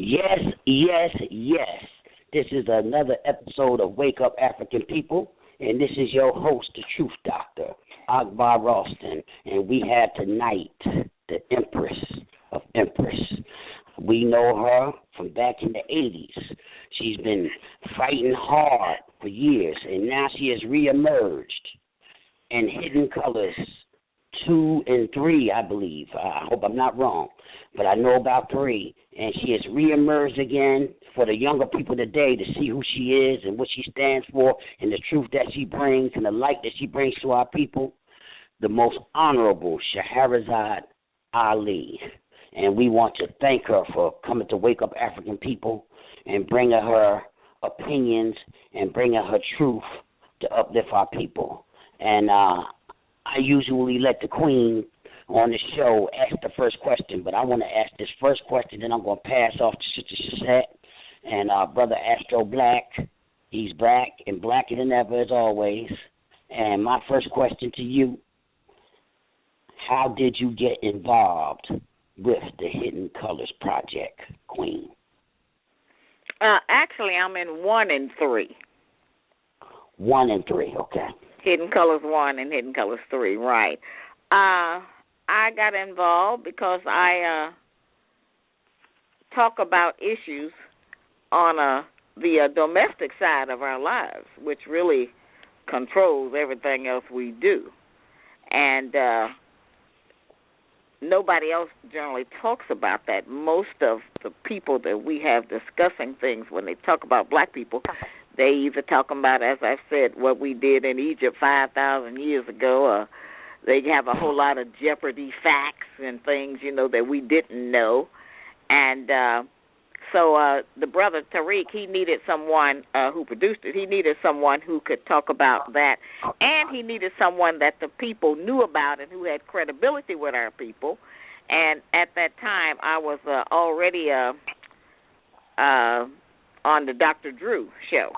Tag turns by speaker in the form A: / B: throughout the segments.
A: Yes, yes, yes. This is another episode of Wake Up African People, and this is your host, the Truth Doctor, Akbar Ralston, and we have tonight the Empress of Empress. We know her from back in the 80s. She's been fighting hard for years, and now she has reemerged in Hidden Colors 2 and 3, I believe. I hope I'm not wrong, but I know about 3. And she has reemerged again for the younger people today to see who she is and what she stands for and the truth that she brings and the light that she brings to our people. The most honorable Shahrazad Ali. And we want to thank her for coming to Wake Up African People and bringing her opinions and bringing her truth to uplift our people. And I usually let the Queen on the show ask the first question, but I want to ask this first question, then I'm going to pass off to Sister Seshat and Brother Astro Black. He's black and blacker than ever, as always. And my first question to you, how did you get involved with the Hidden Colors Project, Queen?
B: Actually, I'm in 1 and 3.
A: 1 and 3, okay.
B: Hidden Colors 1 and Hidden Colors 3, right. I got involved because I talk about issues on the domestic side of our lives, which really controls everything else we do. And nobody else generally talks about that. Most of the people that we have discussing things, when they talk about black people, they either talk about, as I said, what we did in Egypt 5,000 years ago, or they have a whole lot of Jeopardy facts and things, that we didn't know. And so the brother Tariq, he needed someone who produced it. He needed someone who could talk about that, and he needed someone that the people knew about and who had credibility with our people. And at that time, I was already on the Dr. Drew show.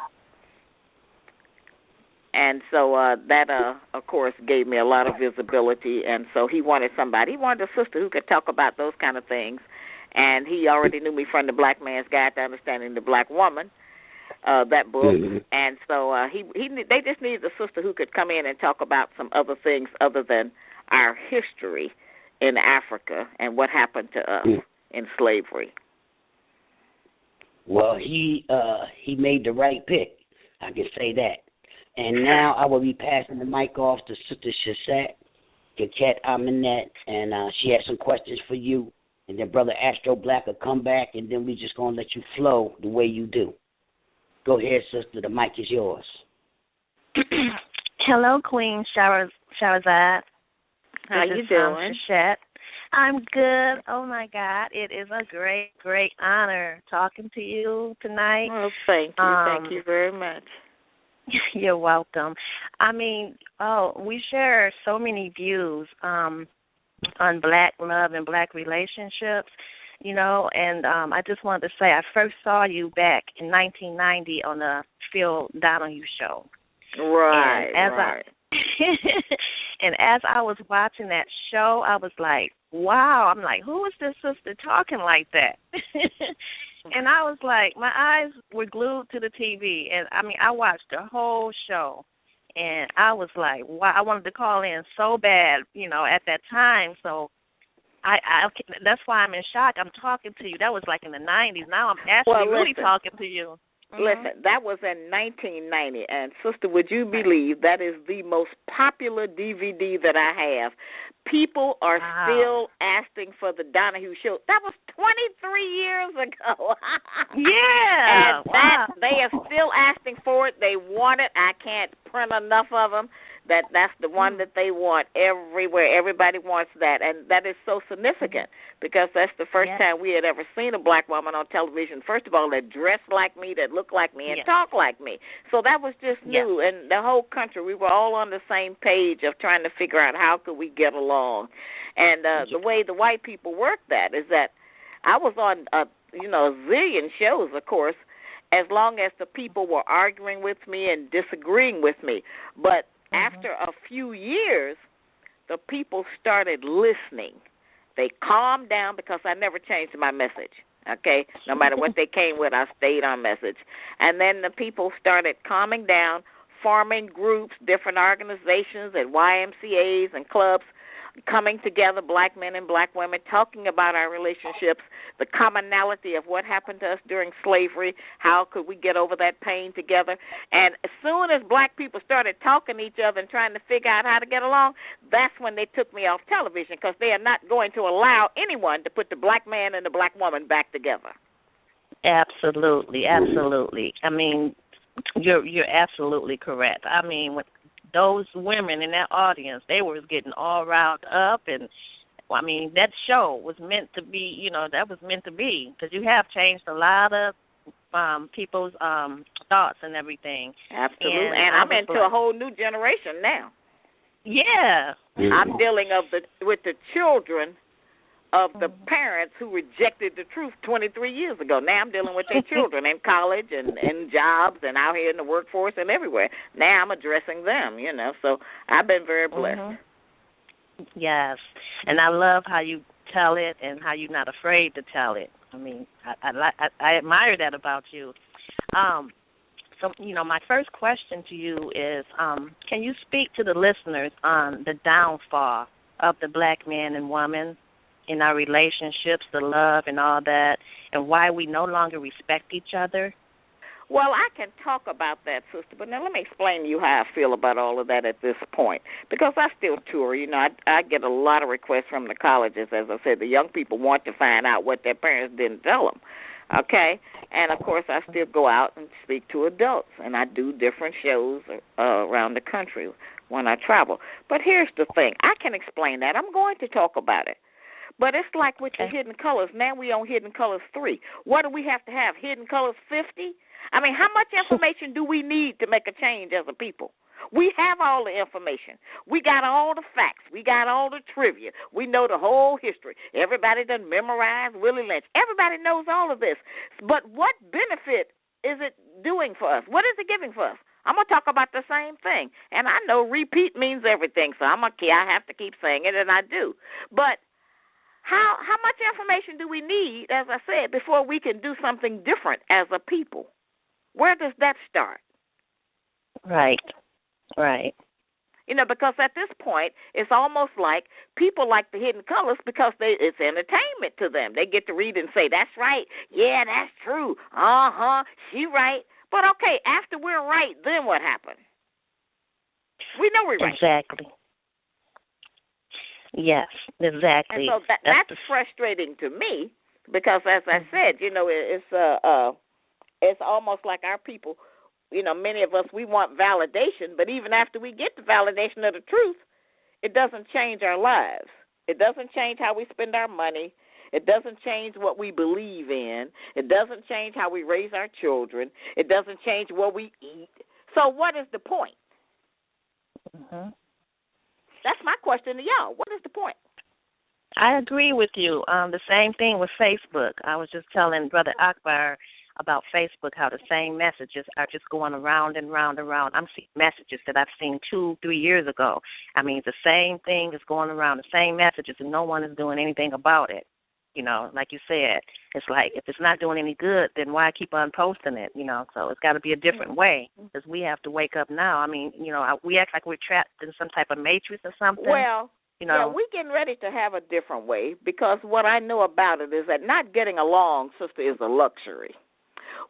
B: And so that, of course, gave me a lot of visibility. And so he wanted somebody. He wanted a sister who could talk about those kind of things. And he already knew me from the Black Man's Guide to Understanding the Black Woman, that book. Mm-hmm. And so they just needed a sister who could come in and talk about some other things other than our history in Africa and what happened to us in slavery.
A: Well, he made the right pick. I can say that. And now I will be passing the mic off to Sister Seshat, Kaket Aminet, and she has some questions for you. And then Brother Astro Black will come back, and then we're just going to let you flow the way you do. Go ahead, sister. The mic is yours.
C: Hello, Queen Shahrazad.
B: How you doing?
C: Seshat. I'm good. Oh, my God. It is a great, great honor talking to you tonight.
B: Oh, thank you. Thank you very much.
C: You're welcome. I mean, we share so many views on black love and black relationships, and I just wanted to say I first saw you back in 1990 on the Phil Donahue show.
B: Right,
C: and as I was watching that show, I was like, wow. I'm like, who is this sister talking like that? And I was like, my eyes were glued to the TV. And, I watched the whole show. And I was like, wow, I wanted to call in so bad, at that time. So that's why I'm in shock. I'm talking to you. That was like in the 90s. Now I'm actually really talking to you. Mm-hmm.
B: Listen, that was in 1990, and sister, would you believe that is the most popular DVD that I have? People are still asking for the Donahue show. That was 23 years ago.
C: Yeah.
B: And they are still asking for it. They want it. I can't print enough of them. That's the one that they want everywhere. Everybody wants that, and that is so significant because that's the first time we had ever seen a black woman on television, first of all, that dressed like me, that looked like me, and talked like me. So that was just new, and the whole country, we were all on the same page of trying to figure out how could we get along. And the way the white people work that is that I was on, a zillion shows, of course, as long as the people were arguing with me and disagreeing with me. But after a few years, the people started listening. They calmed down because I never changed my message. Okay, no matter what they came with, I stayed on message. And then the people started calming down, forming groups, different organizations and YMCAs and clubs, coming together, black men and black women, talking about our relationships, the commonality of what happened to us during slavery, how could we get over that pain together. And as soon as black people started talking to each other and trying to figure out how to get along, that's when they took me off television, because they are not going to allow anyone to put the black man and the black woman back together.
C: Absolutely, absolutely. I mean, you're absolutely correct. I mean, when those women in that audience, they were getting all riled up, and I mean, that show was meant to be, that was meant to be, because you have changed a lot of people's thoughts and everything.
B: Absolutely, and I'm into a whole new generation now.
C: Yeah.
B: I'm dealing with the children of the parents who rejected the truth 23 years ago. Now I'm dealing with their children in college and in jobs and out here in the workforce and everywhere. Now I'm addressing them, so I've been very blessed.
C: Yes, and I love how you tell it and how you're not afraid to tell it. I mean, I admire that about you. So, my first question to you is, can you speak to the listeners on the downfall of the black man and woman in our relationships, the love and all that, and why we no longer respect each other?
B: Well, I can talk about that, sister, but now let me explain to you how I feel about all of that at this point, because I still tour. I get a lot of requests from the colleges. As I said, the young people want to find out what their parents didn't tell them, okay? And, of course, I still go out and speak to adults, and I do different shows around the country when I travel. But here's the thing. I can explain that. I'm going to talk about it. But it's like with the Hidden Colors. Now we on Hidden Colors 3. What do we have to have? Hidden Colors 50? I mean, how much information do we need to make a change as a people? We have all the information. We got all the facts. We got all the trivia. We know the whole history. Everybody done memorized Willie Lynch. Everybody knows all of this. But what benefit is it doing for us? What is it giving for us? I'm going to talk about the same thing. And I know repeat means everything, so I have to keep saying it, and I do. But how much information do we need, as I said, before we can do something different as a people? Where does that start?
C: Right.
B: Because at this point, it's almost like people like the Hidden Colors because it's entertainment to them. They get to read and say, that's right, yeah, that's true, she right. But, okay, after we're right, then what happened? We know we're right.
C: Exactly. Yes, exactly.
B: And so that's frustrating to me because, as I said, it's almost like our people, many of us, we want validation, but even after we get the validation of the truth, it doesn't change our lives. It doesn't change how we spend our money. It doesn't change what we believe in. It doesn't change how we raise our children. It doesn't change what we eat. So what is the point?
C: Mm-hmm.
B: That's my question to y'all. What is the point?
C: I agree with you. The same thing with Facebook. I was just telling Brother Akbar about Facebook, how the same messages are just going around and round and round. I'm seeing messages that I've seen 2-3 years ago. I mean, the same thing is going around, the same messages, and no one is doing anything about it. Like you said, it's like if it's not doing any good, then why keep on posting it? So it's got to be a different way because we have to wake up now. I mean, we act like we're trapped in some type of matrix or something.
B: Well, yeah, we're getting ready to have a different way because what I know about it is that not getting along, sister, is a luxury.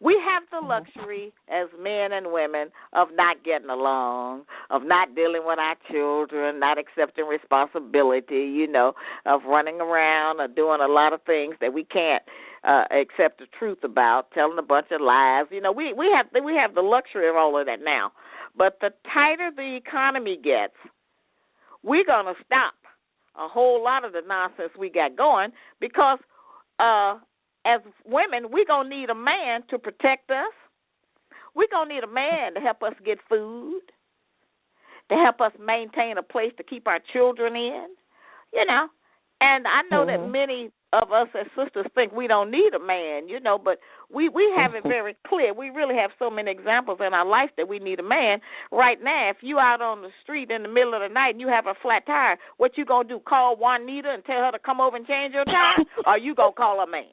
B: We have the luxury as men and women of not getting along, of not dealing with our children, not accepting responsibility, of running around or doing a lot of things that we can't accept the truth about, telling a bunch of lies. We have the luxury of all of that now. But the tighter the economy gets, we're going to stop a whole lot of the nonsense we got going because as women, we're going to need a man to protect us. We're going to need a man to help us get food, to help us maintain a place to keep our children in, And I know that many of us as sisters think we don't need a man, but we have it very clear. We really have so many examples in our life that we need a man. Right now, if you out on the street in the middle of the night and you have a flat tire, what you going to do, call Juanita and tell her to come over and change your tire, or you going to call a man?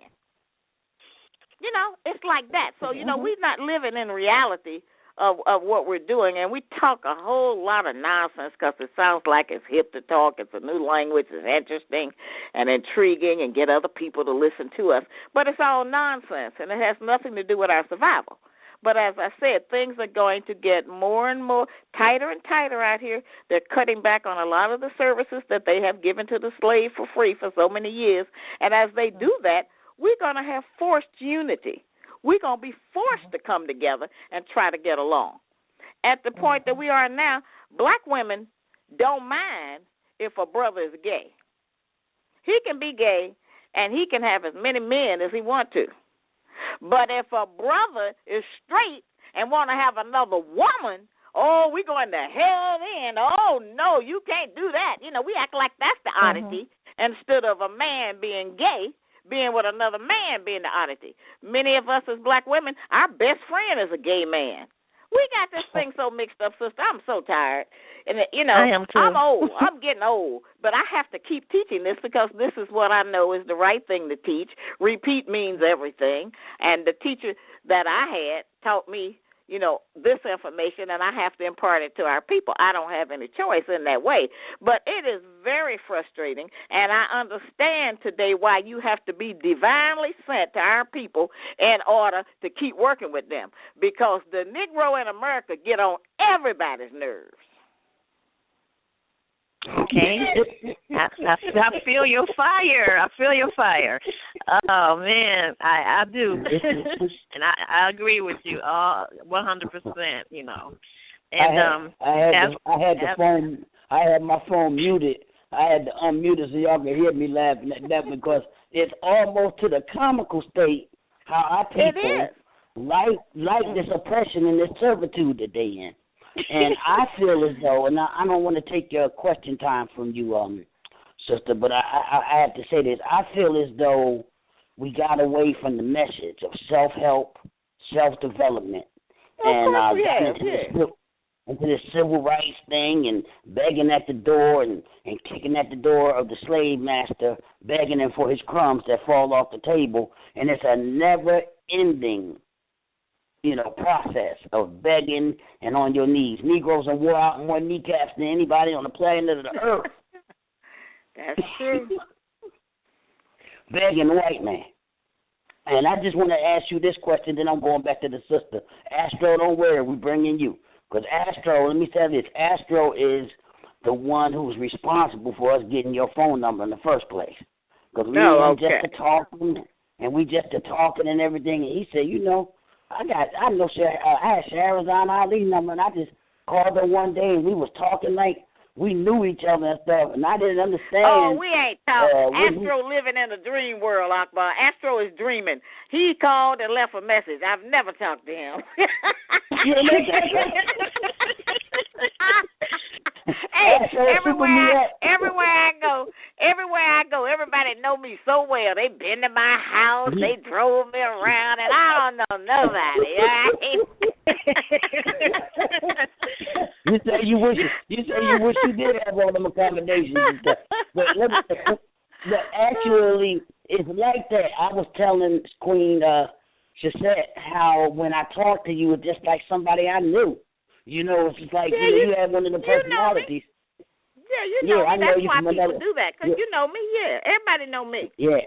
B: It's like that. So, we're not living in reality of what we're doing, and we talk a whole lot of nonsense because it sounds like it's hip to talk. It's a new language. It's interesting and intriguing and get other people to listen to us. But it's all nonsense, and it has nothing to do with our survival. But as I said, things are going to get more and more tighter and tighter out here. They're cutting back on a lot of the services that they have given to the slave for free for so many years. And as they do that, we're going to have forced unity. We're going to be forced to come together and try to get along. At the point that we are now, black women don't mind if a brother is gay. He can be gay, and he can have as many men as he wants to. But if a brother is straight and want to have another woman, oh, we're going to hell then. Oh, no, you can't do that. We act like that's the oddity instead of a man being gay, being with another man being the oddity. Many of us as black women, our best friend is a gay man. We got this thing so mixed up, sister. I'm so tired. And,
C: I am too.
B: I'm old. I'm getting old. But I have to keep teaching this because this is what I know is the right thing to teach. Repeat means everything. And the teacher that I had taught me, this information, and I have to impart it to our people. I don't have any choice in that way. But it is very frustrating, and I understand today why you have to be divinely sent to our people in order to keep working with them, because the Negro in America get on everybody's nerves.
C: Okay. I feel your fire. Oh, man, I do. And I agree with you 100%, And
A: I had my phone muted. I had to unmute it so y'all can hear me laughing at that because it's almost to the comical state how our people like this oppression and this servitude that they in. And I feel as though, and I don't want to take your question time from you, sister, but I have to say this. I feel as though we got away from the message of self-help, self-development, and into this civil rights thing and begging at the door and kicking at the door of the slave master, begging him for his crumbs that fall off the table. And it's a never-ending process of begging and on your knees. Negroes have wore out more kneecaps than anybody on the planet of the earth.
B: That's true.
A: Begging the white man. And I just want to ask you this question, then I'm going back to the sister. Astro, don't worry, we're bringing you. Because Astro, let me tell you this, Astro is the one who's responsible for us getting your phone number in the first place. Because we just to talking, and we just to talking and everything, and he said, I had Shahrazad Ali's number, and I just called her one day, and we was talking like we knew each other and stuff, and I didn't understand.
B: Oh, we ain't talking. Astro living in a dream world, Akbar. Astro is dreaming. He called and left a message. I've never talked to him. Hey, everywhere I go, everybody know me so well. They been to my house, they drove me around, and I don't know nobody.
A: You say you wish you did have all them accommodations and stuff. But actually, it's like that. I was telling Queen Seshat how when I talked to you, it's just like somebody I knew. It's just like you had one of the personalities.
B: You know me. That's why people do that, because you know me. Yeah, everybody know me.
A: Yeah.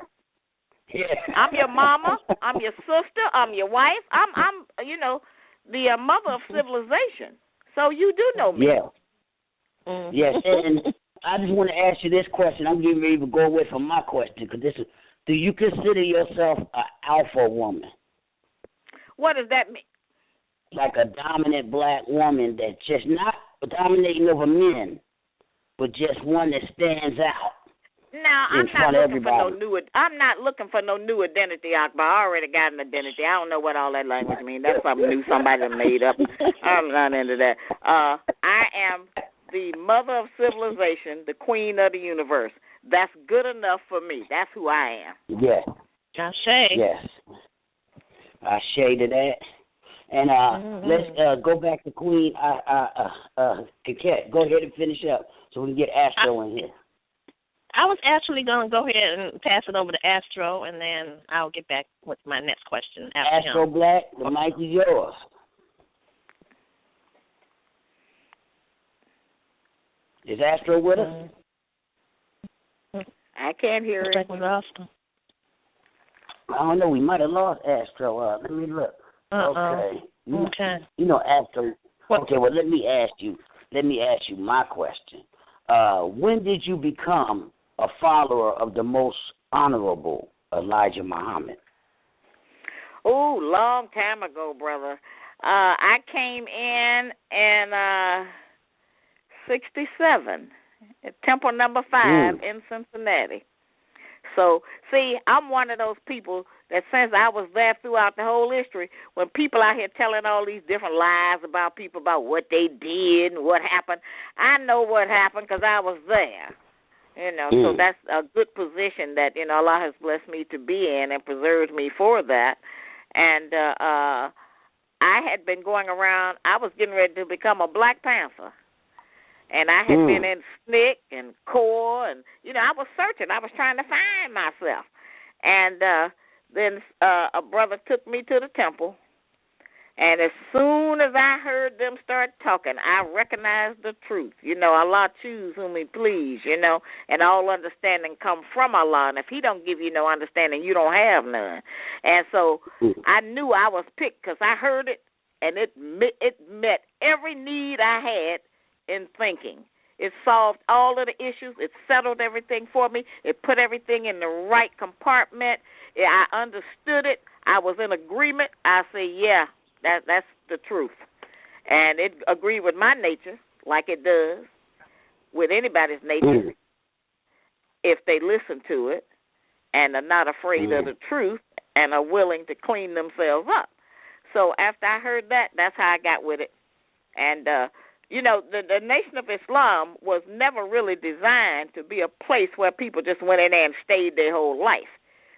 B: I'm your mama. I'm your sister. I'm your wife. I'm the mother of civilization. So you do know me.
A: Yeah. Mm-hmm. Yes, and I just want to ask you this question. I'm getting ready to go away from my question because this is: do you consider yourself an alpha woman?
B: What does that mean?
A: Like a dominant black woman that's just not dominating over men, but just one that stands out.
B: Now, I'm not looking for no new identity, Akbar. I already got an identity. I don't know what all that language means. That's something new somebody made up. I'm not into that. I am the mother of civilization, the queen of the universe. That's good enough for me. That's who I am.
A: Yeah.
C: Ashe.
A: Yes. Ashe to that. And let's go back to Queen Coquette. Go ahead and finish up so we can get Astro in here.
C: I was actually going to go ahead and pass it over to Astro, and then I'll get back with my next question after
A: Astro
C: him.
A: Black, the mic is yours. Is Astro with us?
B: I can't hear it.
A: I don't know. We might have lost Astro. Let me look. Okay.
C: Okay.
A: You know, Astro. Okay. Well, let me ask you my question. When did you become a follower of the most honorable Elijah Muhammad?
B: Oh, long time ago, brother. I came in 1967 at Temple Number 5 in Cincinnati. So, see, I'm one of those people that since I was there throughout the whole history, when people out here telling all these different lies about people, about what they did and what happened, I know what happened because I was there. You know, so that's a good position that, you know, Allah has blessed me to be in and preserved me for that. And I had been going around, I was getting ready to become a Black Panther. And I had been in SNCC and CORE, and, you know, I was searching. I was trying to find myself. And then a brother took me to the temple, and as soon as I heard them start talking, I recognized the truth. You know, Allah choose whom He please, you know, and all understanding come from Allah. And if He don't give you no understanding, you don't have none. And so I knew I was picked because I heard it, and it met every need I had in thinking. It solved all of the issues. It settled everything for me. It put everything in the right compartment. I understood it. I was in agreement. I say, yeah, that's the truth. And it agreed with my nature, like it does with anybody's nature, if they listen to it and are not afraid of the truth and are willing to clean themselves up. So after I heard that, that's how I got with it. And you know, the Nation of Islam was never really designed to be a place where people just went in there and stayed their whole life.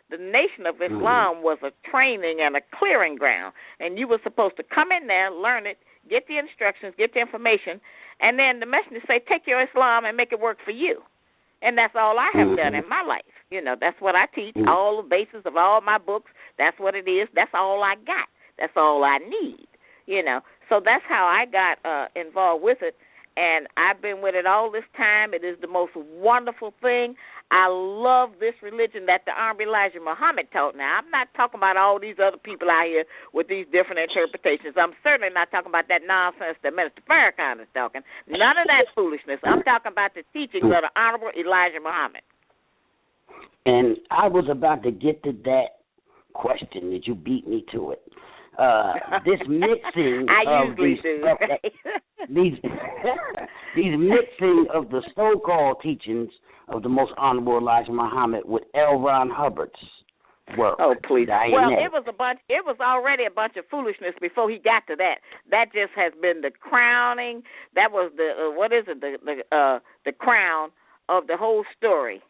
B: The Nation of Islam was a training and a clearing ground, and you were supposed to come in there, learn it, get the instructions, get the information, and then the messenger say, take your Islam and make it work for you. And that's all I have done in my life. You know, that's what I teach, all the basis of all my books. That's what it is. That's all I got. That's all I need, you know. So that's how I got involved with it, and I've been with it all this time. It is the most wonderful thing. I love this religion that the Honorable Elijah Muhammad taught. Now, I'm not talking about all these other people out here with these different interpretations. I'm certainly not talking about that nonsense that Minister Farrakhan is talking. None of that foolishness. I'm talking about the teachings of the Honorable Elijah Muhammad.
A: And I was about to get to that question that you beat me to it. This mixing of these mixing of the so-called teachings of the most honorable Elijah Muhammad with L. Ron Hubbard's work.
B: Oh, please. Well, it was already a bunch of foolishness before he got to that. That just has been the crowning. That was the the crown of the whole story.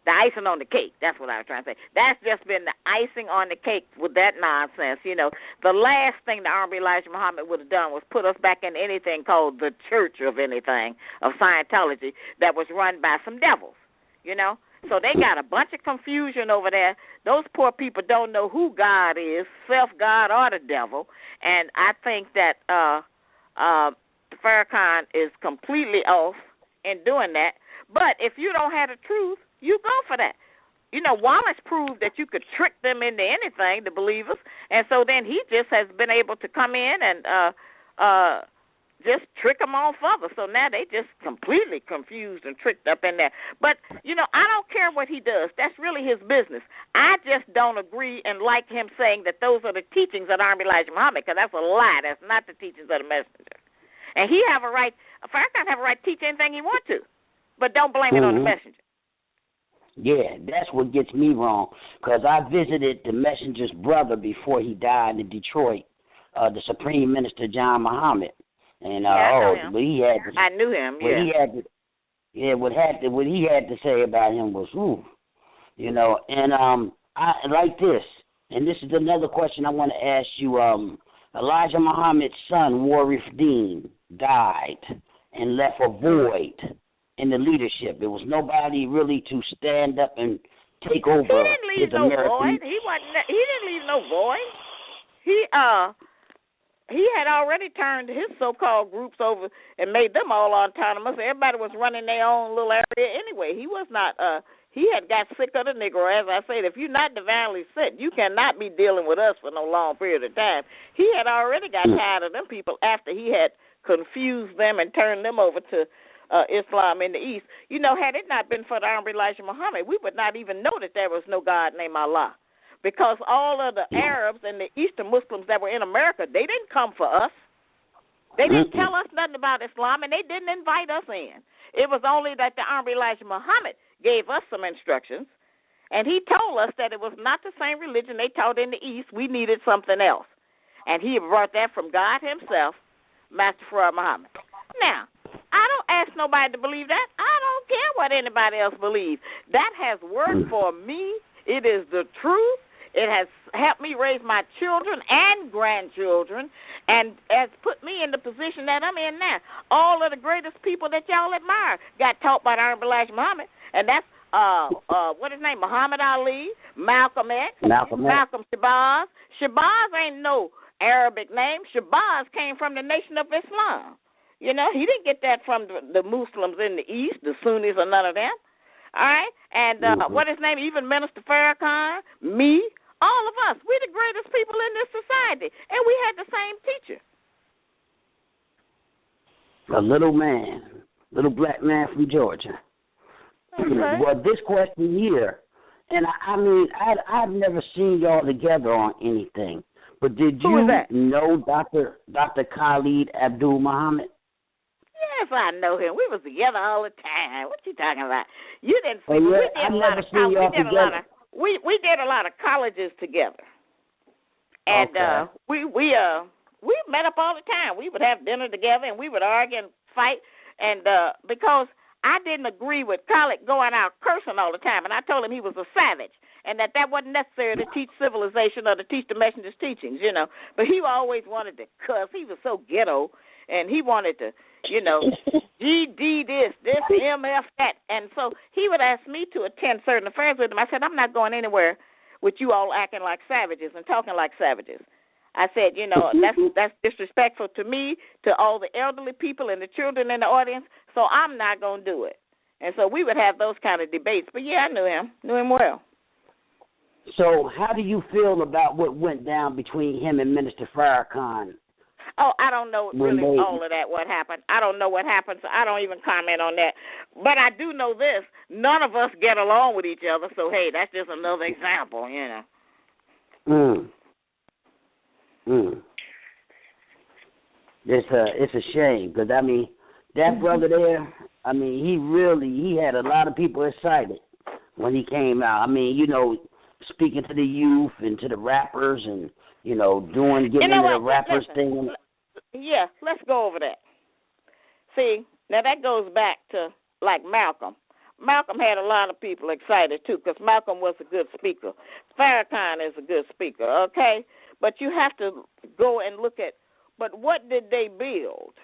B: The icing on the cake, that's what I was trying to say. That's just been the icing on the cake with that nonsense. You know, the last thing the Honorable Elijah Muhammad would have done was put us back in anything called the Church of anything, of Scientology, that was run by some devils, you know. So they got a bunch of confusion over there. Those poor people don't know who God is, self-God or the devil. And I think that Farrakhan is completely off in doing that. But if you don't have the truth, you go for that. You know, Wallace proved that you could trick them into anything, the believers, and so then he just has been able to come in and just trick them on further. So now they just completely confused and tricked up in there. But, you know, I don't care what he does. That's really his business. I just don't agree and like him saying that those are the teachings of Honorable Elijah Muhammad, because that's a lie. That's not the teachings of the messenger. And he have a right, Farrakhan have a right to teach anything he wants to, but don't blame it on the messenger.
A: Yeah, that's what gets me wrong, because I visited the messenger's brother before he died in Detroit, the Supreme Minister John Muhammad, and
B: what
A: he had to,
B: I knew him.
A: What he had to say about him was, you know, and I like this, and this is another question I want to ask you. Elijah Muhammad's son Warif Dean died and left a void in the leadership. There was nobody really to stand up and take over.
B: He didn't leave no void. He didn't leave no void. He had already turned his so-called groups over and made them all autonomous. Everybody was running their own little area anyway. He was not. He had got sick of the Negro. As I said, if you're not divinely sent, you cannot be dealing with us for no long period of time. He had already got tired of them people after he had confused them and turned them over to Islam in the East. You know, had it not been for the Honorable Elijah Muhammad, we would not even know that there was no God named Allah. Because all of the Arabs and the Eastern Muslims that were in America, they didn't come for us. They didn't tell us nothing about Islam, and they didn't invite us in. It was only that the Honorable Elijah Muhammad gave us some instructions, and he told us that it was not the same religion they taught in the East. We needed something else. And he brought that from God himself, Master Farad Muhammad. Now, I don't ask nobody to believe that. I don't care what anybody else believes. That has worked for me. It is the truth. It has helped me raise my children and grandchildren and has put me in the position that I'm in now. All of the greatest people that y'all admire got taught by the Honorable Elijah Muhammad, and that's, what is his name, Muhammad Ali, Malcolm X, Malcolm Shabazz. Shabazz ain't no Arabic name. Shabazz came from the Nation of Islam. You know, he didn't get that from the Muslims in the East, the Sunnis or none of them. All right? And what is his name, even Minister Farrakhan, me, all of us, we're the greatest people in this society, and we had the same teacher.
A: A little black man from Georgia.
B: Okay.
A: Well, this question here, and I mean, I've never seen y'all together on anything, but did you know Dr. Khalid Abdul Muhammad?
B: Yes, I know him. We was together all the time. What you talking about? You didn't see
A: me.
B: We did a lot of colleges together. And we met up all the time. We would have dinner together and we would argue and fight, and because I didn't agree with Khalid going out cursing all the time, and I told him he was a savage and that wasn't necessary to teach civilization or to teach the messenger's teachings, you know. But he always wanted to cuss. He was so ghetto, and he wanted to, you know, GD this, MF that. And so he would ask me to attend certain affairs with him. I said, I'm not going anywhere with you all acting like savages and talking like savages. I said, you know, that's disrespectful to me, to all the elderly people and the children in the audience, so I'm not going to do it. And so we would have those kind of debates. But, yeah, I knew him well.
A: So how do you feel about what went down between him and Minister Farrakhan?
B: Oh, I don't know really all of that, what happened. I don't know what happened, so I don't even comment on that. But I do know this. None of us get along with each other, so, hey, that's just another example, you know.
A: It's a shame, because, I mean, that brother there, I mean, he had a lot of people excited when he came out. I mean, you know, speaking to the youth and to the rappers and, you know, getting into the rappers thing.
B: Yeah, let's go over that. See, now that goes back to, like, Malcolm. Malcolm had a lot of people excited, too, because Malcolm was a good speaker. Farrakhan is a good speaker, okay? But you have to go and look at, but what did they build?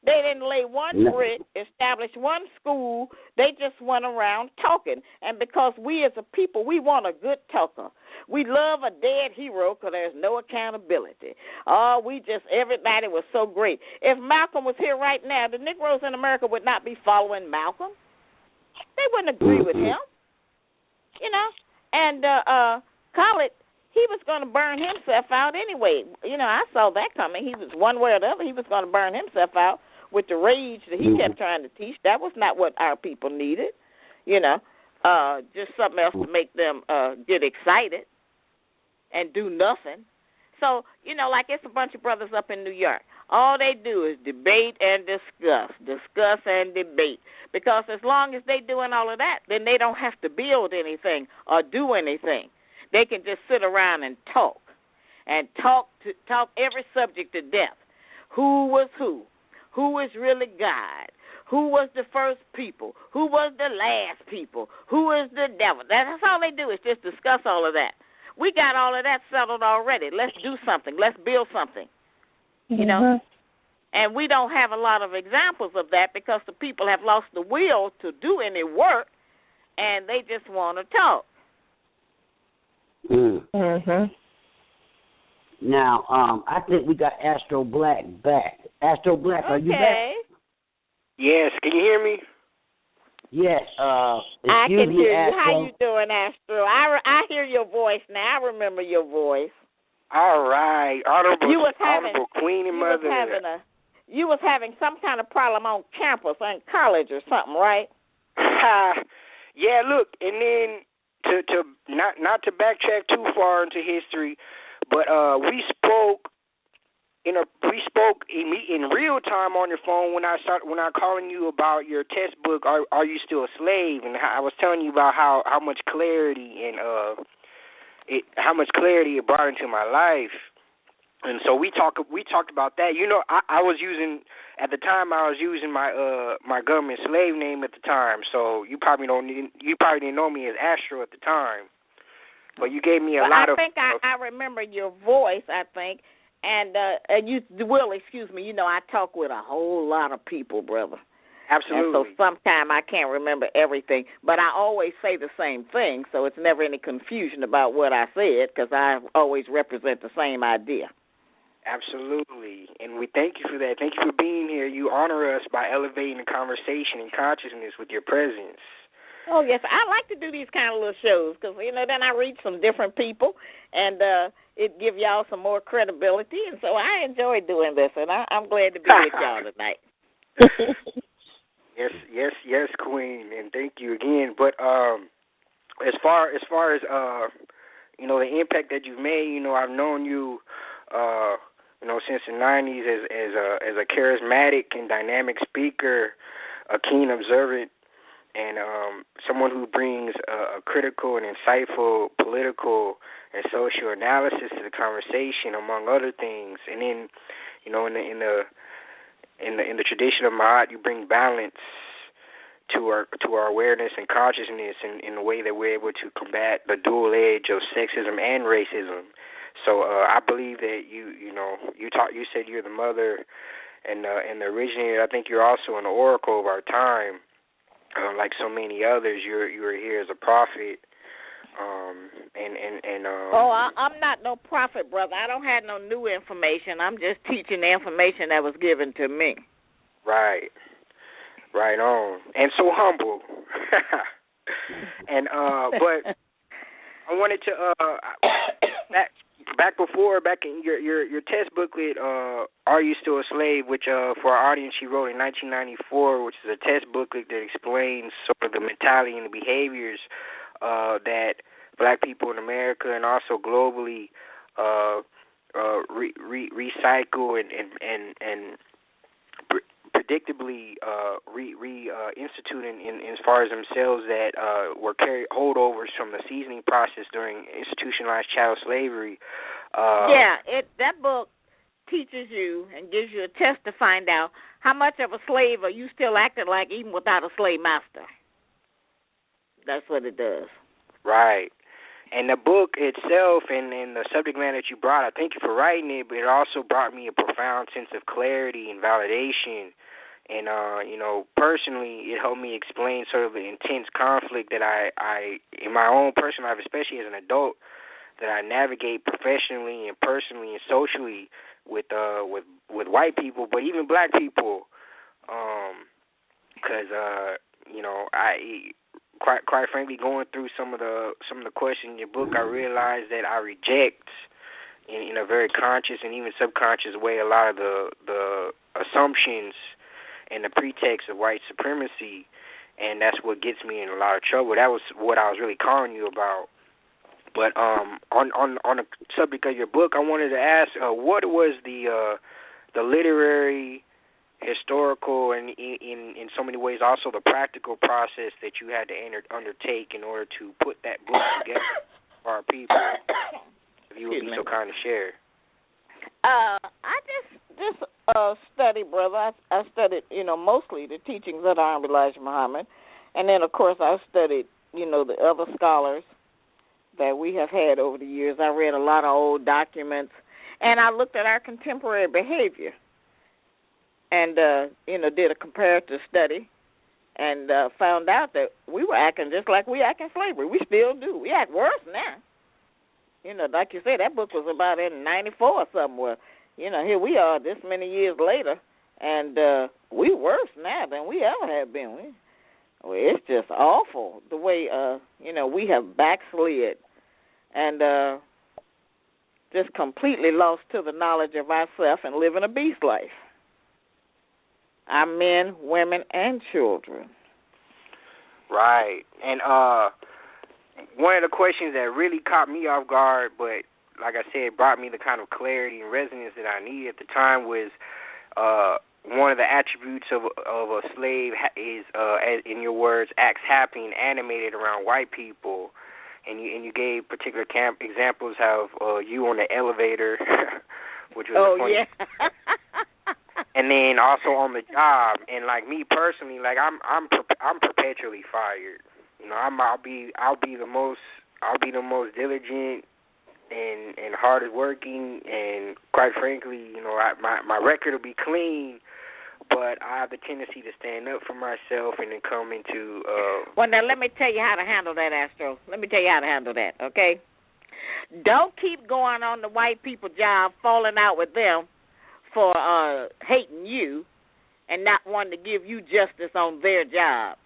B: They didn't lay one brick, establish one school. They just went around talking. And because we as a people, we want a good talker. We love a dead hero because there's no accountability. Everybody was so great. If Malcolm was here right now, the Negroes in America would not be following Malcolm. They wouldn't agree with him, you know. And Khalid, he was going to burn himself out anyway. You know, I saw that coming. He was one way or the other. He was going to burn himself out with the rage that he kept trying to teach. That was not what our people needed, you know, just something else to make them get excited and do nothing. So, you know, like it's a bunch of brothers up in New York. All they do is debate and discuss and debate. Because as long as they're doing all of that, then they don't have to build anything or do anything. They can just sit around and talk every subject to death. Who was who? Who is really God? Who was the first people? Who was the last people? Who is the devil? That's all they do is just discuss all of that. We got all of that settled already. Let's do something. Let's build something. You know? And we don't have a lot of examples of that because the people have lost the will to do any work, and they just want to talk.
C: Mhm.
A: Now, I think we got Astro Black back. Astro Black, are you back?
D: Yes, can you hear me?
A: Yes.
B: I can
A: me,
B: hear you.
A: Astro.
B: How you doing, Astro? I hear your voice now. I remember your voice.
D: All right, honorable Queen and Mother.
B: You was having some kind of problem on campus, in college or something, right?
D: Yeah, look, and then to not to backtrack too far into history, but we spoke in real time on your phone when I calling you about your textbook. Are you still a slave? And I was telling you about how much clarity and how much clarity it brought into my life. And so we talked about that. You know, I was using my government slave name at the time. So you probably didn't know me as Astro at the time. But you gave me a lot of.
B: I remember your voice. I think, and you will excuse me. You know, I talk with a whole lot of people, brother.
D: Absolutely.
B: And so sometimes I can't remember everything, but I always say the same thing, so it's never any confusion about what I said because I always represent the same idea.
D: Absolutely, and we thank you for that. Thank you for being here. You honor us by elevating the conversation and consciousness with your presence.
B: Oh, yes. I like to do these kind of little shows because, you know, then I reach some different people, and it give y'all some more credibility, and so I enjoy doing this, and I'm glad to be with y'all tonight.
D: Yes, Queen, and thank you again. But as far as you know, the impact that you've made, you know, I've known you, you know, since the '90s as a charismatic and dynamic speaker, a keen observant, and someone who brings a critical and insightful political and social analysis to the conversation, among other things. And then, you know, in the tradition of Ma'at, you bring balance to our awareness and consciousness in a way that we're able to combat the dual edge of sexism and racism. So I believe that you said you're the mother and the originator. I think you're also an oracle of our time. Like so many others, you were here as a prophet.
B: I'm not no prophet, brother. I don't have no new information. I'm just teaching the information that was given to me. Right on, and so humble.
D: And but I wanted to back in your test booklet, Are You Still a Slave, which for our audience she wrote in 1994, which is a test booklet that explains sort of the mentality and the behaviors that black people in America and also globally recycle and predictably reinstitute in as far as themselves that were holdovers from the seasoning process during institutionalized chattel slavery.
B: That book teaches you and gives you a test to find out how much of a slave are you still acting like even without a slave master. That's what it does. Right.
D: And the book itself and the subject matter that you brought, I thank you for writing it, but it also brought me a profound sense of clarity and validation. And, you know, personally, it helped me explain sort of the intense conflict that I in my own personal life, especially as an adult, that I navigate professionally and personally and socially with white people, but even black people. Because, you know, quite frankly, going through some of the questions in your book, I realized that I reject in a very conscious and even subconscious way a lot of the assumptions and the pretext of white supremacy, and that's what gets me in a lot of trouble. That was what I was really calling you about. But on the subject of your book, I wanted to ask, what was the literary, historical, and in so many ways also the practical process that you had to undertake in order to put that book together for our people? If you would be so kind to share.
B: I just studied, brother. I studied, you know, mostly the teachings of the Honorable Elijah Muhammad, and then of course I studied, you know, the other scholars that we have had over the years. I read a lot of old documents, and I looked at our contemporary behavior. and did a comparative study, and found out that we were acting just like we act in slavery. We still do. We act worse now. Like you said, that book was about in '94 or something. Well, here we are this many years later, and we worse now than we ever have been. It's just awful the way we have backslid and just completely lost to the knowledge of ourselves and living a beast life. Our men, women, and children.
D: Right. And one of the questions that really caught me off guard, but like I said, brought me the kind of clarity and resonance that I needed at the time was one of the attributes of a slave is, in your words, acts happening animated around white people. And you gave particular examples of you on the elevator, which was funny.
B: Yeah.
D: And then also on the job, and like me personally, like I'm perpetually fired. I'll be the most diligent and hardest working, and quite frankly, my record will be clean, but I have the tendency to stand up for myself and then come into.
B: Well, now let me tell you how to handle that, Astro. Let me tell you how to handle that, okay? Don't keep going on the white people job, falling out with them for hating you and not wanting to give you justice on their job.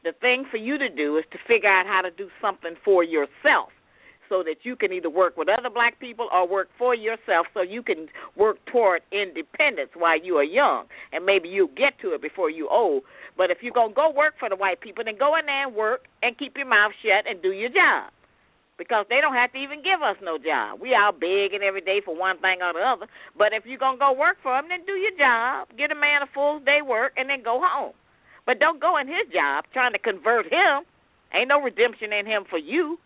B: The thing for you to do is to figure out how to do something for yourself so that you can either work with other black people or work for yourself so you can work toward independence while you are young. And maybe you'll get to it before you're old. But if you're going to go work for the white people, then go in there and work and keep your mouth shut and do your job. Because they don't have to even give us no job. We all begging every day for one thing or the other. But if you're going to go work for them, then do your job. Get a man a full day work and then go home. But don't go in his job trying to convert him. Ain't no redemption in him for you.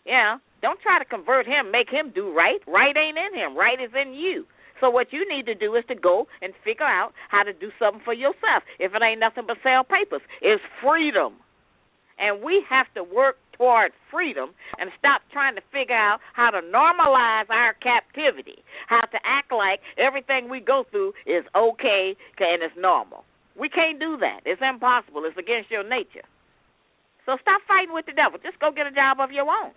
B: Yeah. Don't try to convert him, make him do right. Right ain't in him. Right is in you. So what you need to do is to go and figure out how to do something for yourself. If it ain't nothing but sell papers, it's freedom. And we have to work toward freedom and stop trying to figure out how to normalize our captivity, how to act like everything we go through is okay and it's normal. We can't do that. It's impossible. It's against your nature. So stop fighting with the devil. Just go get a job of your own.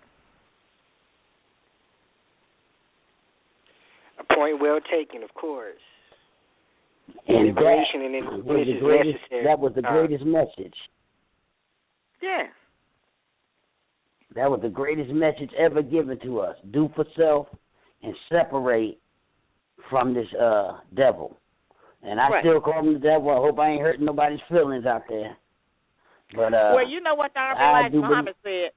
D: A point well taken, of course.
A: And
D: liberation
A: that was the greatest message.
B: Yes.
A: That was the greatest message ever given to us. Do for self and separate from this devil. And I still call him the devil. I hope I ain't hurting nobody's feelings out there. But
B: well, you know what the Army Elijah Muhammad said?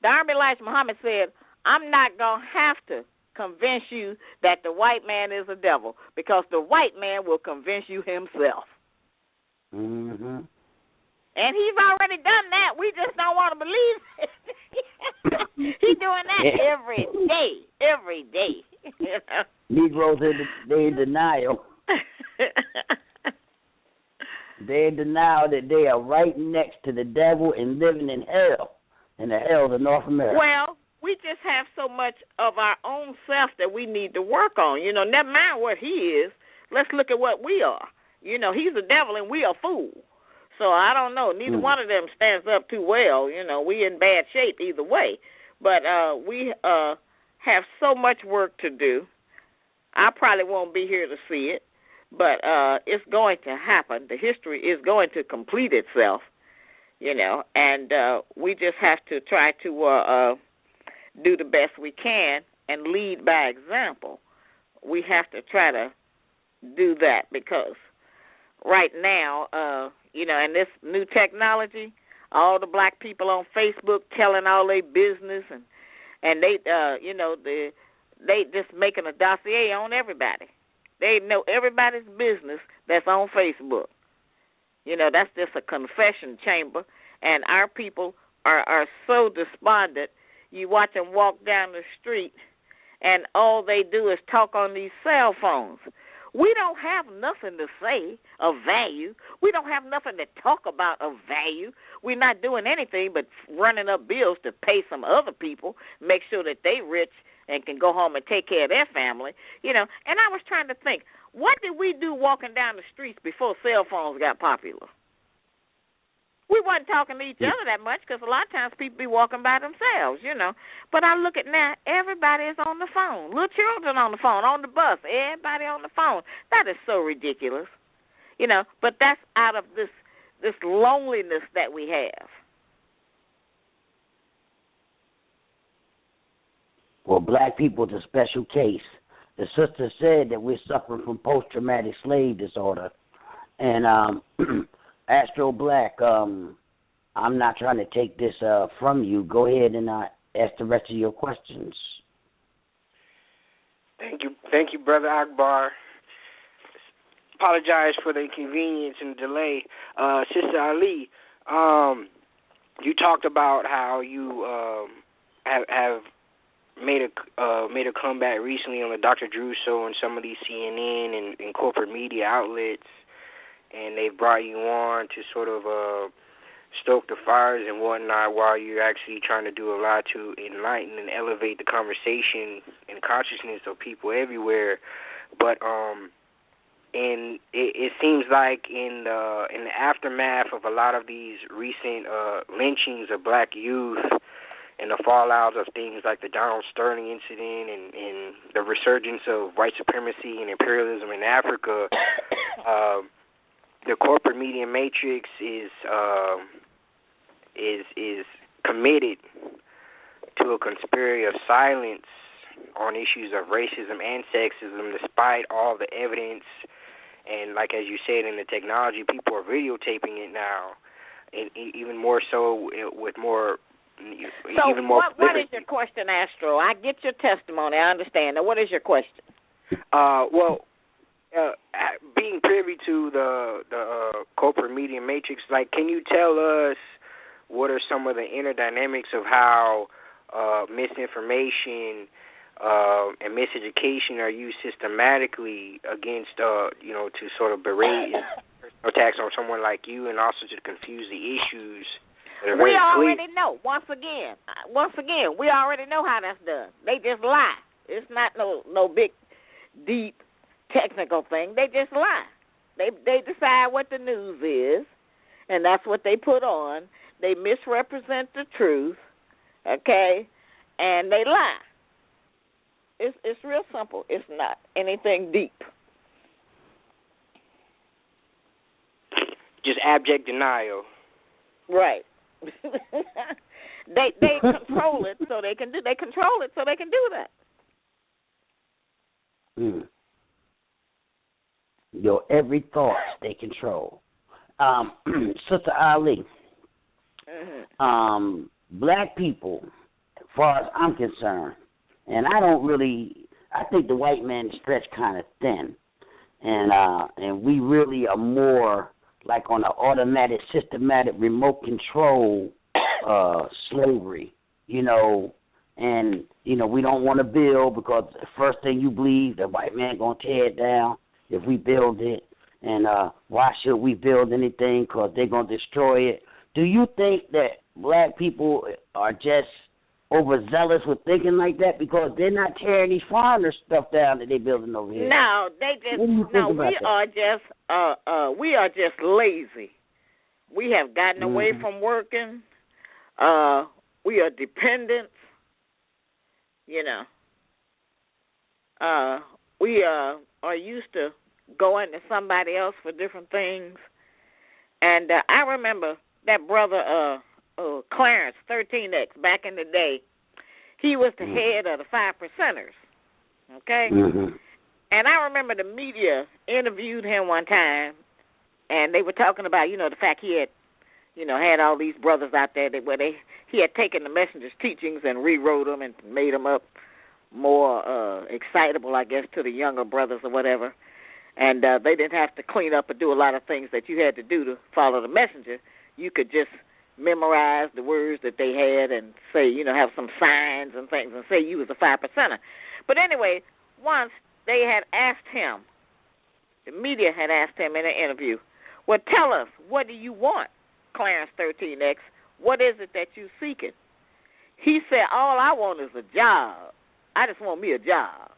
B: The Army Elijah Muhammad said, I'm not going to have to convince you that the white man is a devil because the white man will convince you himself.
A: Mm-hmm.
B: And he's already done that. We just don't want to believe it. He's doing that every day. Every day.
A: Negroes, they're in denial. They're in denial that they are right next to the devil and living in hell, in the hell of North America.
B: Well, we just have so much of our own self that we need to work on. Never mind what he is. Let's look at what we are. He's a devil and we are fools. So I don't know. Neither one of them stands up too well. We in bad shape either way. But we have so much work to do. I probably won't be here to see it, but it's going to happen. The history is going to complete itself, and we just have to try to do the best we can and lead by example. We have to try to do that because right now, and this new technology, all the black people on Facebook telling all their business and they, they just making a dossier on everybody. They know everybody's business that's on Facebook. That's just a confession chamber, and our people are so despondent. You watch them walk down the street, and all they do is talk on these cell phones. We don't have nothing to say of value. We don't have nothing to talk about of value. We're not doing anything but running up bills to pay some other people, make sure that they rich and can go home and take care of their family, you know. And I was trying to think, what did we do walking down the streets before cell phones got popular? We wasn't talking to each other that much because a lot of times people be walking by themselves, you know. But I look at now, everybody is on the phone. Little children on the phone, on the bus, everybody on the phone. That is so ridiculous, you know. But that's out of this loneliness that we have.
A: Well, black people is a special case. The sister said that we're suffering from post-traumatic slave disorder. And Astro Black, I'm not trying to take this from you. Go ahead and ask the rest of your questions.
D: Thank you, Brother Akbar. Apologize for the inconvenience and delay. Sister Ali, you talked about how you have made a comeback recently on the Dr. Drew show and some of these CNN and corporate media outlets, and they brought you on to sort of stoke the fires and whatnot while you're actually trying to do a lot to enlighten and elevate the conversation and consciousness of people everywhere. But and it seems like in the aftermath of a lot of these recent lynchings of black youth and the fallout of things like the Donald Sterling incident and the resurgence of white supremacy and imperialism in Africa, the corporate media matrix is committed to a conspiracy of silence on issues of racism and sexism, despite all the evidence. And like as you said, in the technology, people are videotaping it now, and even more so with more.
B: So
D: even more.
B: What is your question, Astro? I get your testimony. I understand. Now, what is your question?
D: Being privy to the corporate media matrix, like, can you tell us what are some of the inner dynamics of how misinformation and miseducation are used systematically against, to sort of berate attacks on someone like you, and also to confuse the issues that are very clear?
B: We already know. Once again, we already know how that's done. They just lie. It's not no big, deep, technical thing. They just lie. They decide what the news is, and that's what they put on. They misrepresent the truth, okay, and they lie. It's real simple. It's not anything deep.
D: Just abject denial.
B: Right. They control it so they can do. They control it so they can do that.
A: Your every thought they control. Sister Ali, black people, as far as I'm concerned, and I think the white man is stretched kind of thin, and we really are more like on an automatic, systematic, remote control slavery, and, we don't want to build because the first thing you believe, the white man going to tear it down if we build it, and why should we build anything because they're going to destroy it. Do you think that black people are just overzealous with thinking like that because they're not tearing these foreigner stuff down that they're building over here?
B: No, we are just lazy. We have gotten away from working. We are dependent. We are used to going to somebody else for different things. And I remember that brother Clarence, 13X, back in the day. He was the head of the 5%ers, okay? And I remember the media interviewed him one time, and they were talking about, the fact he had, had all these brothers out there he had taken the messenger's teachings and rewrote them and made them up more excitable, I guess, to the younger brothers or whatever. And they didn't have to clean up or do a lot of things that you had to do to follow the messenger. You could just memorize the words that they had and say, have some signs and things and say you was a 5%er. But anyway, once they had asked him, the media had asked him in an interview, well, tell us, what do you want, Clarence 13X? What is it that you're seeking? He said, all I want is a job. I just want me a job.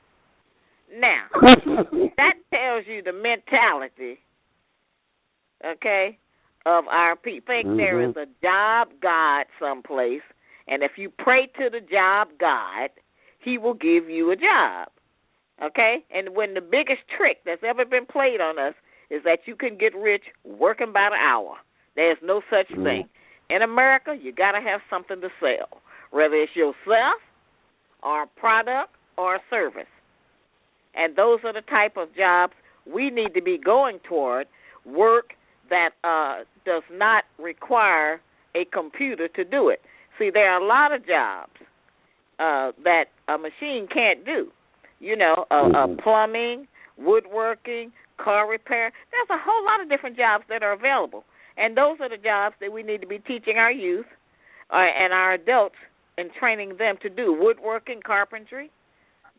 B: Now, that tells you the mentality, okay, of our people. Think there is a job God someplace, and if you pray to the job God, he will give you a job, okay? And when the biggest trick that's ever been played on us is that you can get rich working by the hour. There's no such thing. In America, you got to have something to sell, whether it's yourself or a product or a service. And those are the type of jobs we need to be going toward, work that does not require a computer to do it. See, there are a lot of jobs that a machine can't do. You know, plumbing, woodworking, car repair. There's a whole lot of different jobs that are available. And those are the jobs that we need to be teaching our youth and our adults and training them to do. Woodworking, carpentry,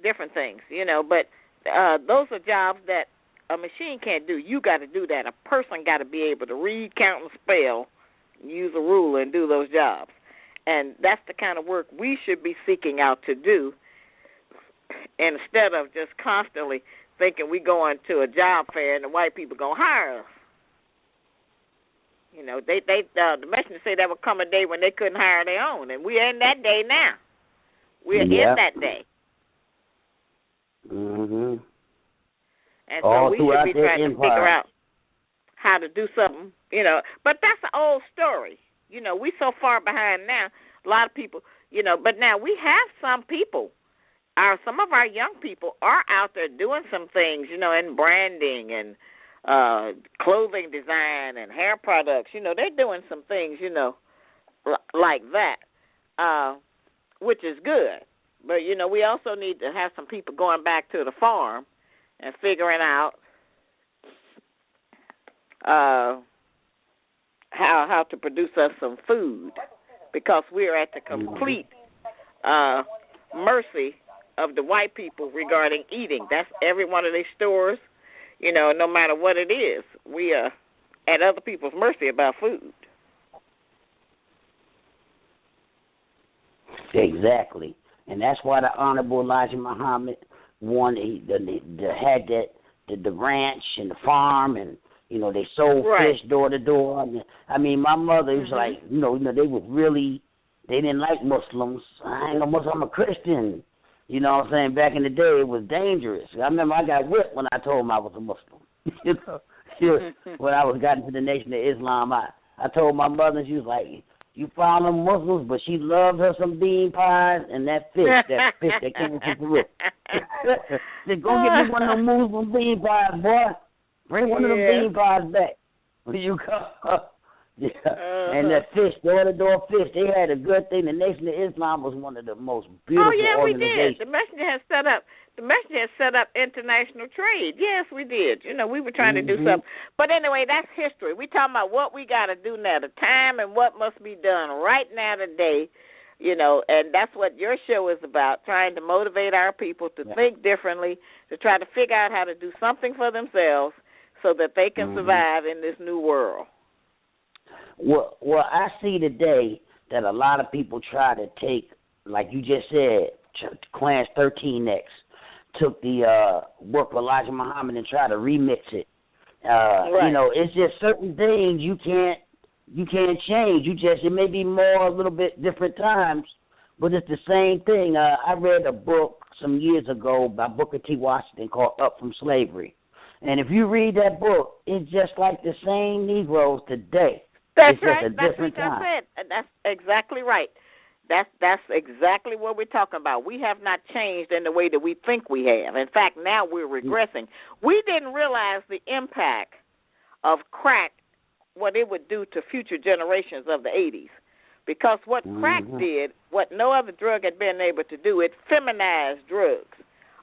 B: different things, you know. But those are jobs that a machine can't do. You got to do that. A person got to be able to read, count, and spell, use a ruler, and do those jobs. And that's the kind of work we should be seeking out to do instead of just constantly thinking we going to a job fair and the white people going to hire us. You know, the messengers say there would come a day when they couldn't hire their own, and we're in that day now. We're in that day.
A: Mm-hmm.
B: And so we should be trying to figure out how to do something, you know. But that's an old story. You know, we so far behind now. A lot of people, you know, but now we have some people. Some of our young people are out there doing some things, you know, in branding and clothing design and hair products. You know, they're doing some things, you know, like that, which is good. But, you know, we also need to have some people going back to the farm and figuring out how to produce us some food, because we're at the complete mercy of the white people regarding eating. That's every one of their stores, you know, no matter what it is. We are at other people's mercy about food.
A: Exactly. And that's why the Honorable Elijah Muhammad had the ranch and the farm, and, you know, they sold fish door to door. I mean, my mother was like, you know, they were really, they didn't like Muslims. I ain't no Muslim, I'm a Christian. You know what I'm saying? Back in the day, it was dangerous. I remember I got whipped when I told them I was a Muslim. You know, when I was got into the Nation of Islam, I told my mother, and she was like, you follow Muslims, but she loved her some bean pies and that fish that came from Peru. Said, go get me one of them Muslim bean pies, boy. Bring one of them bean pies back when you come. And that fish, door-to-door fish, they had a good thing. The Nation of Islam was one of the most beautiful organizations.
B: We did. The Messenger has set up international trade. Yes, we did. You know, we were trying to do something. But anyway, that's history. We talking about what we got to do now, the time and what must be done right now today. You know, and that's what your show is about, trying to motivate our people to think differently, to try to figure out how to do something for themselves so that they can survive in this new world.
A: Well, I see today that a lot of people try to take, like you just said, Clarence 13X took the work of Elijah Muhammad and tried to remix it. You know, it's just certain things you can't change. It may be more a little bit different times, but it's the same thing. I read a book some years ago by Booker T. Washington called Up From Slavery. And if you read that book, it's just like the same Negroes today.
B: That's right. That's what I said. That's exactly right. That's exactly what we're talking about. We have not changed in the way that we think we have. In fact, now we're regressing. We didn't realize the impact of crack, what it would do to future generations of the 80s. Because what crack did, what no other drug had been able to do, it feminized drugs.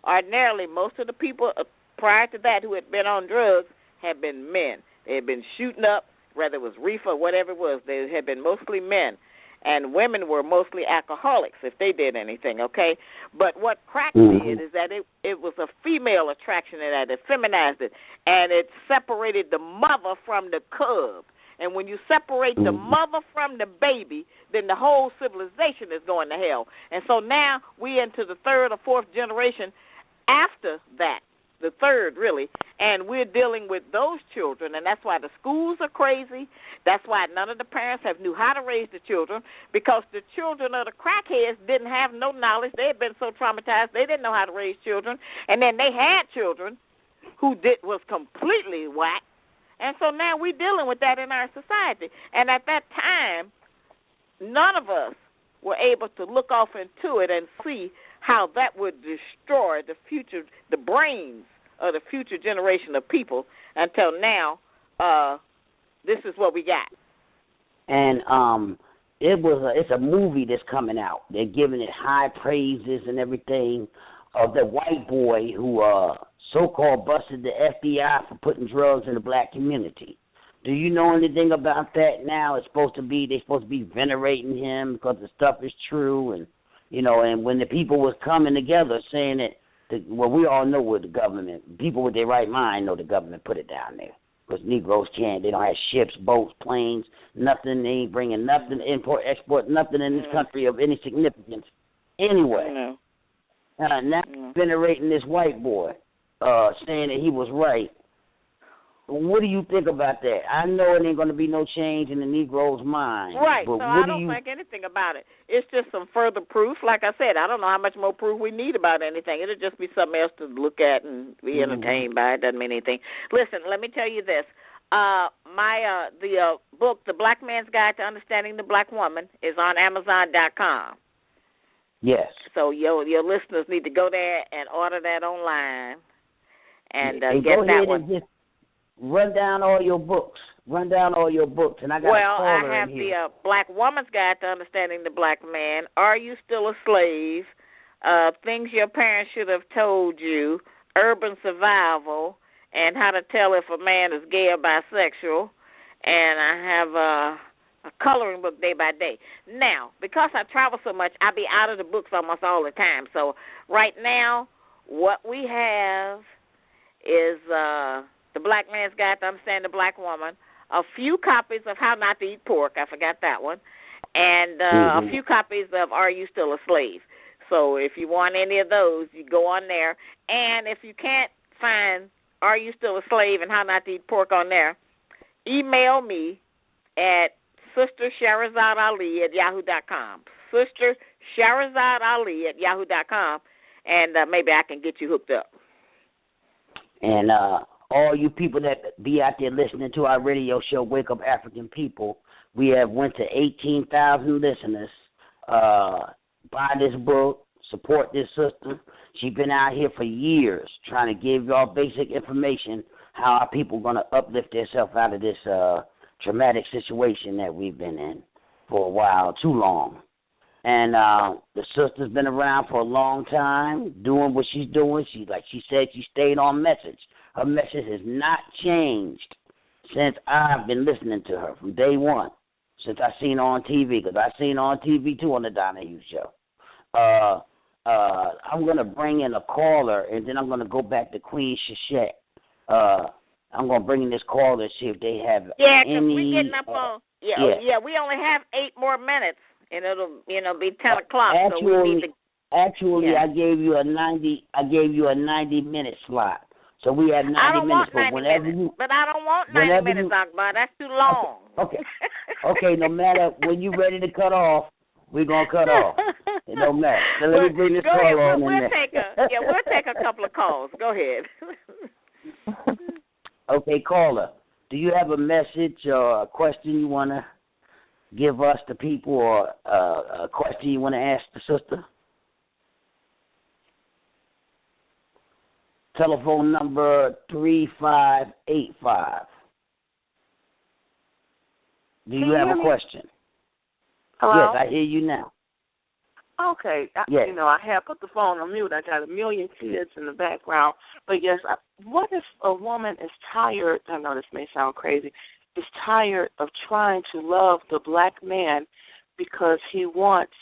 B: Ordinarily, most of the people prior to that who had been on drugs had been men. They had been shooting up, whether it was reefer or whatever it was. They had been mostly men. And women were mostly alcoholics if they did anything, okay? But what crack did is that it was a female attraction in that. It feminized it. And it separated the mother from the cub. And when you separate the mother from the baby, then the whole civilization is going to hell. And so now we into the third or fourth generation after that, the third really, and we're dealing with those children, and that's why the schools are crazy. That's why none of the parents have knew how to raise the children, because the children of the crackheads didn't have no knowledge. They had been so traumatized they didn't know how to raise children, and then they had children who was completely whack, and so now we're dealing with that in our society. And at that time, none of us were able to look off into it and see how that would destroy the future, the brains of the future generation of people. Until now, this is what we got.
A: And it's a movie that's coming out. They're giving it high praises and everything, of the white boy who so-called busted the FBI for putting drugs in the black community. Do you know anything about that now? They're supposed to be venerating him because the stuff is true, and and when the people was coming together saying that, we all know what the government, people with their right mind know the government put it down there. Because Negroes they don't have ships, boats, planes, nothing. They ain't bringing nothing, import, export, nothing in this country of any significance anyway. Now venerating this white boy, saying that he was right. What do you think about that? I know it ain't going to be no change in the Negro's mind.
B: Right,
A: but
B: so I don't think anything about it. It's just some further proof. Like I said, I don't know how much more proof we need about anything. It'll just be something else to look at and be entertained by. It doesn't mean anything. Listen, let me tell you this. The book, The Black Man's Guide to Understanding the Black Woman, is on Amazon.com.
A: Yes.
B: So your listeners need to go there and order that online and get
A: go
B: that
A: ahead
B: one.
A: And just run down all your books. And I got
B: I have the Black Woman's Guide to Understanding the Black Man. Are You Still a Slave? Things Your Parents Should Have Told You. Urban Survival, and How to Tell If a Man is Gay or Bisexual. And I have a coloring book day by day. Now, because I travel so much, I be out of the books almost all the time. So right now, what we have is The Black Man's Guide to Understand the Black Woman, a few copies of How Not to Eat Pork, I forgot that one, and a few copies of Are You Still a Slave? So if you want any of those, you go on there. And if you can't find Are You Still a Slave and How Not to Eat Pork on there, email me at Sister Shahrazad Ali at yahoo.com. Sister Shahrazad Ali at yahoo.com, and maybe I can get you hooked up.
A: And all you people that be out there listening to our radio show, Wake Up African People, we have went to 18,000 listeners. Buy this book, support this sister. She's been out here for years trying to give y'all basic information how our people going to uplift themselves out of this traumatic situation that we've been in for a while, too long. And the sister's been around for a long time, doing what she's doing. Like she said, she stayed on message. Her message has not changed since I've been listening to her from day one, since I seen her on TV, because I seen her on TV too on the Donna Hughes show. I'm going to bring in a caller, and then I'm going to go back to Queen Seshat. I'm going to bring in this caller and see if they have any...
B: because we're getting up on... we only have 8 more minutes, and it'll be 10 o'clock, so we need to...
A: Actually, I gave you a 90-minute slot. So we have 90 minutes.
B: I don't want 90 minutes, but I don't want 90 minutes, Akbar. That's too long.
A: Okay, no matter when you're ready to cut off, we're going to cut off. It don't matter. So let me bring this call on in there.
B: We'll take a couple of calls. Go ahead.
A: Okay, caller, do you have a message or a question you want to give us, the people, or a question you want to ask the sister? Telephone number 3585. Do you have a question?
C: Hello?
A: Yes, I hear you now.
C: Okay.
A: Yes.
C: I have put the phone on mute. I got a million kids in the background. But, yes, what if a woman is tired, I know this may sound crazy, is tired of trying to love the black man because he wants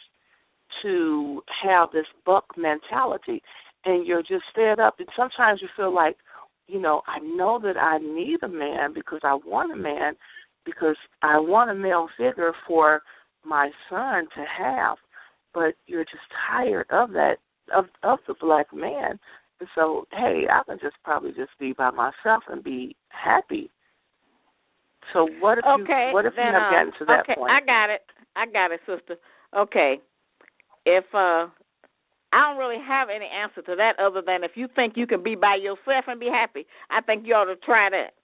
C: to have this buck mentality, and you're just fed up. And sometimes you feel like, I know that I need a man because I want a man,
E: because I want a male figure for my son to have, but you're just tired of that, of the black man. And so, hey, I can just probably just be by myself and be happy. So what if you have gotten to that point?
B: I got it, sister. Okay. If I don't really have any answer to that other than if you think you can be by yourself and be happy, I think you ought to try that.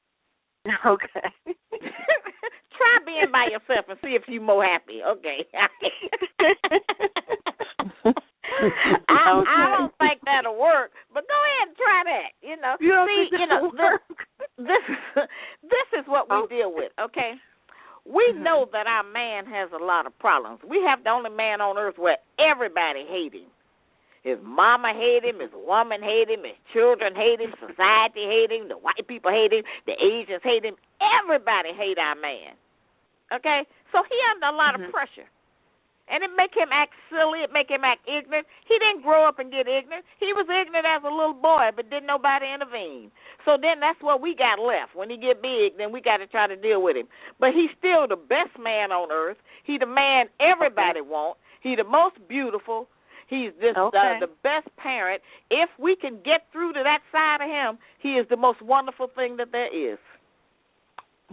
E: Okay.
B: Try being by yourself and see if you're more happy. Okay. I don't think that'll work, but go ahead and try that.
E: You don't think that'll work?
B: This is what we deal with. Okay. We know that our man has a lot of problems. We have the only man on earth where everybody hates him. His mama hate him, his woman hate him, his children hate him, society hate him, the white people hate him, the Asians hate him. Everybody hate our man. Okay? So he under a lot of pressure. And it make him act silly. It make him act ignorant. He didn't grow up and get ignorant. He was ignorant as a little boy, but didn't nobody intervene. So then that's what we got left. When he get big, then we got to try to deal with him. But he's still the best man on earth. He the man everybody want. He the most beautiful. He's just the best parent. If we can get through to that side of him, he is the most wonderful thing that there is.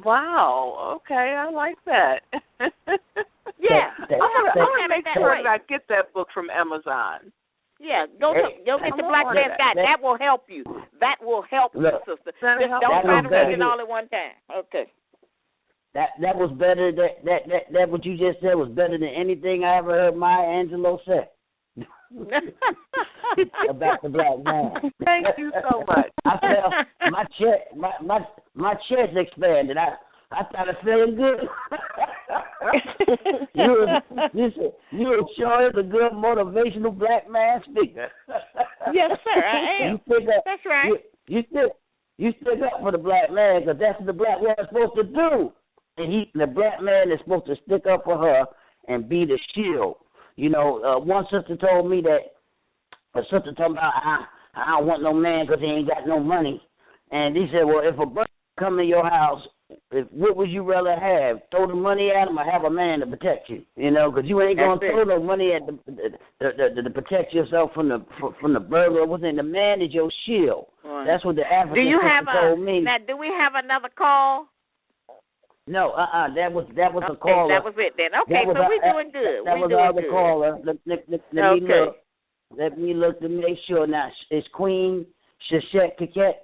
E: Wow. Okay, I like that.
B: Yeah.
E: I'm gonna make sure that I get that book from Amazon.
B: Yeah, go get the Black Man's Guide. That will help you. That will help you, sister. Just don't try to read it all at one time. Okay.
A: That was better. That what you just said was better than anything I ever heard Maya Angelou say. About the black man.
E: Thank you so much.
A: I felt my chest expanded. I started feeling good. You were sure a good motivational black man speaker.
B: Yes, sir, I am. That's right.
A: You stick up for the black man because that's what the black man is supposed to do. And the black man is supposed to stick up for her and be the shield. You know, one sister told me that, a sister told me I don't want no man because he ain't got no money. And he said, well, if a brother come in your house, what would you rather have? Throw the money at him or have a man to protect you? You know, because you ain't going to throw no money at to protect yourself from the burglar. The man is your shield. Right. That's what the African sister told me.
B: Now, do we have another call?
A: No, that was a caller.
B: That was it then. Okay, so we're doing good.
A: That was the other caller. Let me look to make sure. Now, is Queen Seshat Coquette?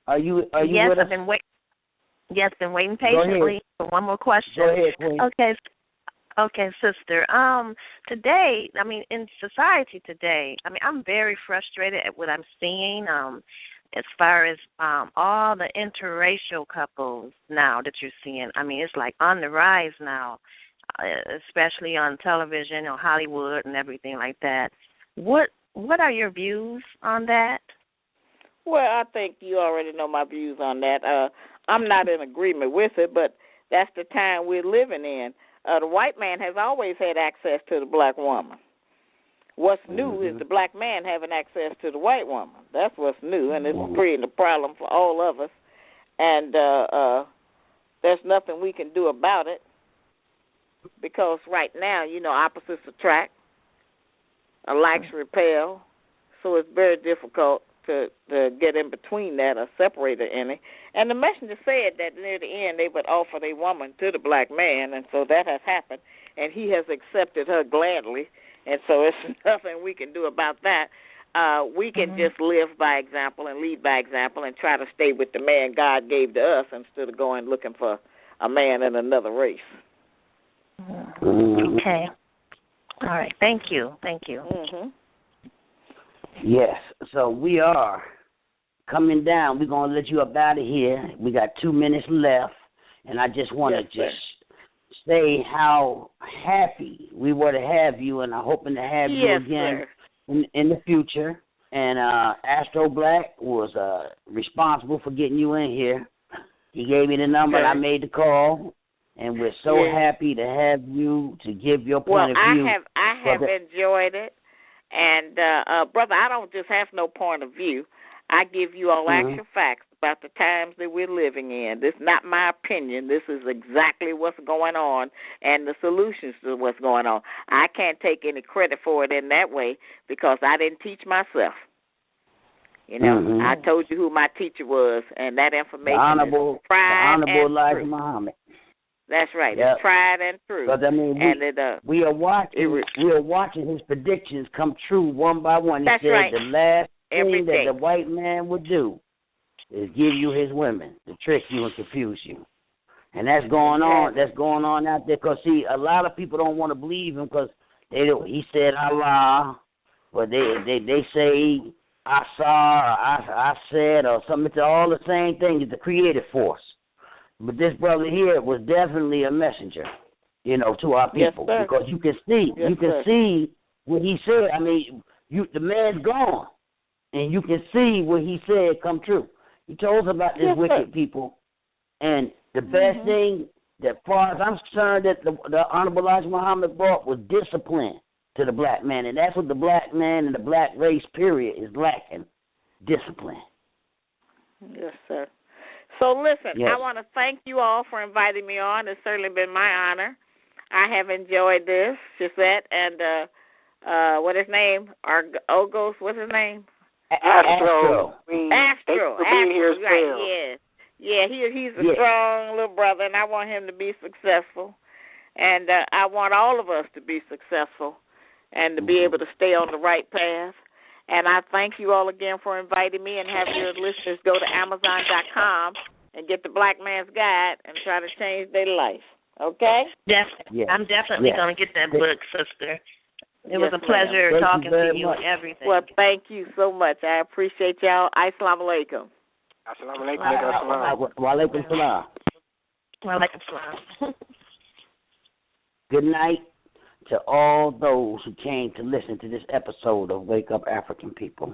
A: Are you
C: yes,
A: with us?
C: Yes, been waiting patiently for one more question.
A: Go ahead, Queen.
C: Okay, sister. Today, in society today, I'm very frustrated at what I'm seeing. As far as all the interracial couples now that you're seeing, it's like on the rise now, especially on television or Hollywood and everything like that. What are your views on that?
B: Well, I think you already know my views on that. I'm not in agreement with it, but that's the time we're living in. The white man has always had access to the black woman. What's new is the black man having access to the white woman. That's what's new, and it's creating a problem for all of us. And there's nothing we can do about it because right now, opposites attract, likes repel, so it's very difficult to get in between that or separate any. And the messenger said that near the end they would offer their woman to the black man, and so that has happened, and he has accepted her gladly. And so it's nothing we can do about that. We can just live by example and lead by example and try to stay with the man God gave to us instead of going looking for a man in another race.
C: Okay. All right. Thank you.
B: Mm-hmm.
A: Yes. So we are coming down. We're going to let you up out of here. We got 2 minutes left, and I just want to say how happy we were to have you, and I'm hoping to have you again in the future. And Astro Black was responsible for getting you in here. He gave me the number, and I made the call, and we're so happy to have you to give your point of view.
B: I have enjoyed it, and brother, I don't just have no point of view. I give you all actual facts about the times that we're living in. This is not my opinion. This is exactly what's going on and the solutions to what's going on. I can't take any credit for it in that way because I didn't teach myself. You know, I told you who my teacher was, and that information is tried and true.
A: Elijah Muhammad.
B: That's right. It's tried and true.
A: But I mean, we are watching his predictions come true one by one. He said the last thing that the white man would do is give you his women to trick you and confuse you, and that's going on. That's going on out there. Because see, a lot of people don't want to believe him because he said Allah, but they say I saw, or I said, or something. It's all the same thing. It's the creative force. But this brother here was definitely a messenger, you know, to our people, because you can see, see what he said. I mean, the man's gone, and you can see what he said come true. He told us about this wicked people, and the best thing, that far as I'm concerned, that the Honorable Elijah Muhammad brought was discipline to the black man, and that's what the black man and the black race, period, is lacking, discipline.
B: Yes, sir. So listen, I want to thank you all for inviting me on. It's certainly been my honor. I have enjoyed this, Seshat, and what his name? Ogos, what's his name?
D: Astro.
B: Astro.
D: Being here as well.
B: Yeah, he's a strong little brother, and I want him to be successful. And I want all of us to be successful and to be able to stay on the right path. And I thank you all again for inviting me, and have your listeners go to Amazon.com and get the Black Man's Guide and try to change their life. Okay?
C: I'm definitely going to get that book, sister. It was a pleasure talking to you and everything.
B: Well, thank you so much. I appreciate y'all. Assalamu alaikum.
D: Assalamu alaikum.
A: Wa alaikum salam.
C: Wa alaikum salam.
A: Good night to all those who came to listen to this episode of Wake Up African People.